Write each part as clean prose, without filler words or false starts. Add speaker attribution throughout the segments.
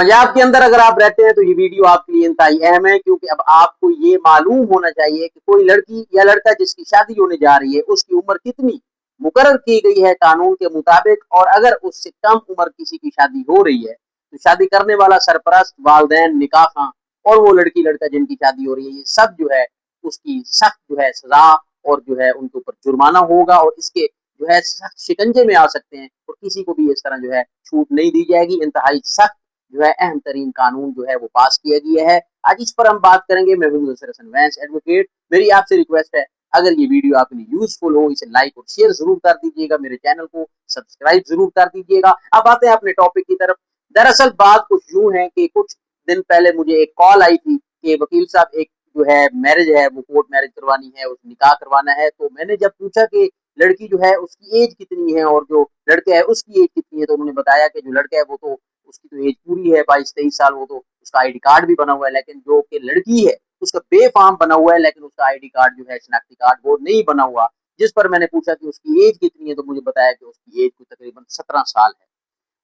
Speaker 1: पंजाब के अंदर अगर आप रहते हैं तो ये वीडियो आपके लिए इंतहाई अहम है, क्योंकि अब आपको ये मालूम होना चाहिए कि कोई लड़की या लड़का जिसकी शादी होने जा रही है उसकी उम्र कितनी मुकर्रर की गई है कानून के मुताबिक, और अगर उससे कम उम्र किसी की शादी हो रही है तो शादी करने वाला सरपरस्त, वालिदैन, निकाह खां और वो लड़की लड़का जिनकी शादी हो रही है, ये सब जो है उसकी सख्त जो है सजा और जो है उनके ऊपर जुर्माना होगा, और इसके जो है सख्त शिकंजे में आ सकते हैं, और किसी को भी इस तरह जो है छूट नहीं दी जाएगी। इंतहाई सख्त जो है अहम तरीन कानून जो है वो पास किया गया है। आज इस पर हम बात करेंगे। मैं हूं मुदस्सिर हसन वैंस एडवोकेट। मेरी आपसे रिक्वेस्ट है, अगर ये वीडियो आपके लिए यूजफुल हो इसे लाइक और शेयर जरूर कर दीजिएगा, मेरे चैनल को सब्सक्राइब जरूर कर दीजिएगा। अब आते हैं अपने टॉपिक की तरफ। दरअसल बात कुछ यूं है कि कुछ दिन पहले मुझे एक कॉल आई थी कि वकील साहब एक जो है मैरिज है वो कोर्ट मैरिज करवानी है, उस निकाह करवाना है। तो मैंने जब पूछा कि लड़की जो है उसकी एज कितनी है और जो लड़का है उसकी एज कितनी है, तो उन्होंने बताया कि जो लड़का है वो तो उसकी तो एज पूरी है 22-23 साल, वो तो उसका आईडी कार्ड भी बना हुआ है, लेकिन जो कि लड़की है उसका बेफाम बना हुआ है, लेकिन उसका आईडी कार्ड जो है शनाख्ती कार्ड वो नहीं बना हुआ। जिस पर मैंने पूछा कि उसकी एज कितनी है, तो मुझे बताया कि उसकी एज तकरीबन 17 साल है।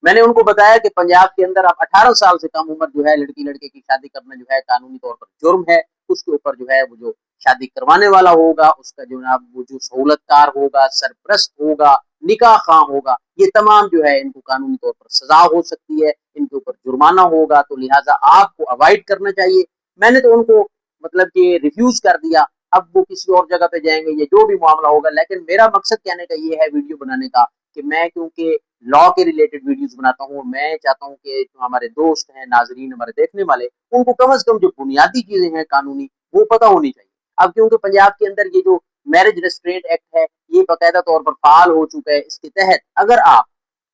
Speaker 1: मैंने उनको बताया कि पंजाब के अंदर अब 18 साल से कम उम्र जो है लड़की लड़के की शादी करना जो है कानूनी तौर पर जुर्म है। उसके ऊपर जो है वो जो शादी करवाने वाला होगा उसका जो ना वो जो सहूलतकार होगा, सरपरस्त होगा, निकाह खां होगा, ये तमाम जो है इनको कानूनी तौर पर सजा हो सकती है, इनके ऊपर जुर्माना होगा। तो लिहाजा आपको अवॉइड करना चाहिए। मैंने तो उनको मतलब कि रिफ्यूज कर दिया। अब वो किसी और जगह पे जाएंगे, ये जो भी मामला होगा, लेकिन मेरा मकसद कहने का ये है वीडियो बनाने का कि मैं क्योंकि लॉ के रिलेटेड वीडियोस बनाता हूँ, मैं चाहता हूँ कि जो हमारे दोस्त हैं, नाजरीन, हमारे देखने वाले, उनको कम से कम जो बुनियादी चीजें हैं कानूनी वो पता होनी चाहिए। अब क्योंकि पंजाब के अंदर ये जो मैरिज रेस्ट्रेंट एक्ट है ये बाकायदा तौर पर फाल हो चुका है। इसके तहत अगर आप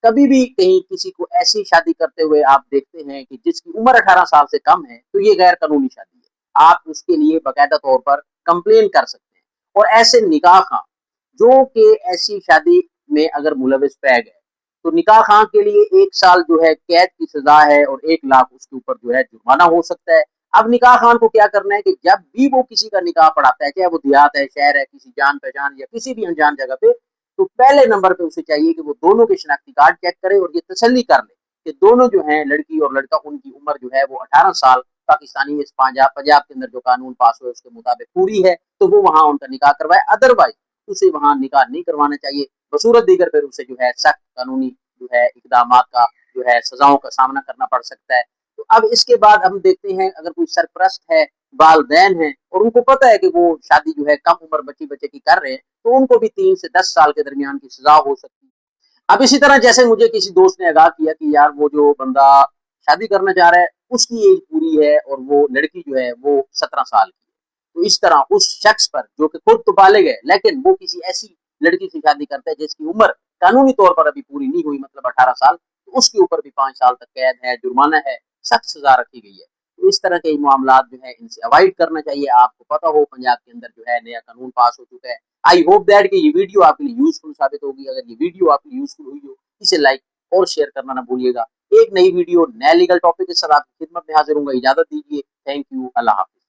Speaker 1: कभी भी कहीं किसी को ऐसी शादी करते हुए आप देखते हैं कि जिसकी उम्र 18 साल से कम है, तो ये गैर कानूनी शादी है। आप उसके लिए बाकायदा तौर पर कंप्लेन कर सकते हैं। और ऐसे निकाह खां जो कि ऐसी शादी में अगर मुलविस पाया गया तो निकाह खां के लिए 1 साल जो है कैद की सजा है और 1 लाख उसके ऊपर जो है जुर्माना हो सकता है। अब निकाह खान को क्या करना है कि जब भी वो किसी का निकाह पढ़ाता है, चाहे वो देहात है, शहर है, किसी जान पहचान या किसी भी अनजान जगह पे, तो पहले नंबर पे उसे चाहिए कि वो दोनों के शनाख्ती कार्ड चेक करे और ये तसल्ली कर ले कि दोनों जो हैं लड़की और लड़का उनकी उम्र जो है वो 18 साल पाकिस्तानी इस पंजाब के अंदर जो कानून पास हुए उसके मुताबिक पूरी है, तो वो वहां उनका निकाह करवाए। अदरवाइज उसे वहां निकाह नहीं करवाना चाहिए। बसूरत दीगर फिर उसे जो है सख्त कानूनी जो है इकदाम का जो है सजाओं का सामना करना पड़ सकता है। तो अब इसके बाद हम देखते हैं अगर कोई सरपरस्त है, वालिदैन है और उनको पता है कि वो शादी जो है कम उम्र बच्चे की कर रहे हैं, तो उनको भी 3 से 10 साल के दरमियान की सजा हो सकती है। अब इसी तरह जैसे मुझे किसी दोस्त ने आगाह किया कि यार वो जो बंदा शादी करना चाह रहा है उसकी एज पूरी है और वो लड़की जो है वो 17 साल की है, तो इस तरह उस शख्स पर जो कि खुद तो बालिग है लेकिन वो किसी ऐसी लड़की से शादी करता है जिसकी उम्र कानूनी तौर पर अभी पूरी नहीं हुई, मतलब 18 साल, तो उसके ऊपर भी 5 साल तक कैद है, जुर्माना है, सख्त सजा रखी गई है। तो इस तरह के मामला जो है इनसे अवॉइड करना चाहिए। आपको पता हो पंजाब के अंदर जो है नया कानून पास हो चुका है। आई होप दैट कि ये वीडियो आपके लिए यूजफुल साबित होगी। अगर ये वीडियो आपके लिए यूजफुल हुई हो इसे लाइक और शेयर करना ना भूलिएगा। एक नई वीडियो नए लीगल टॉपिक के साथ आपकी खिदमत में हाजिर हूँ। इजाजत दीजिए। Thank you. Allah Hafiz.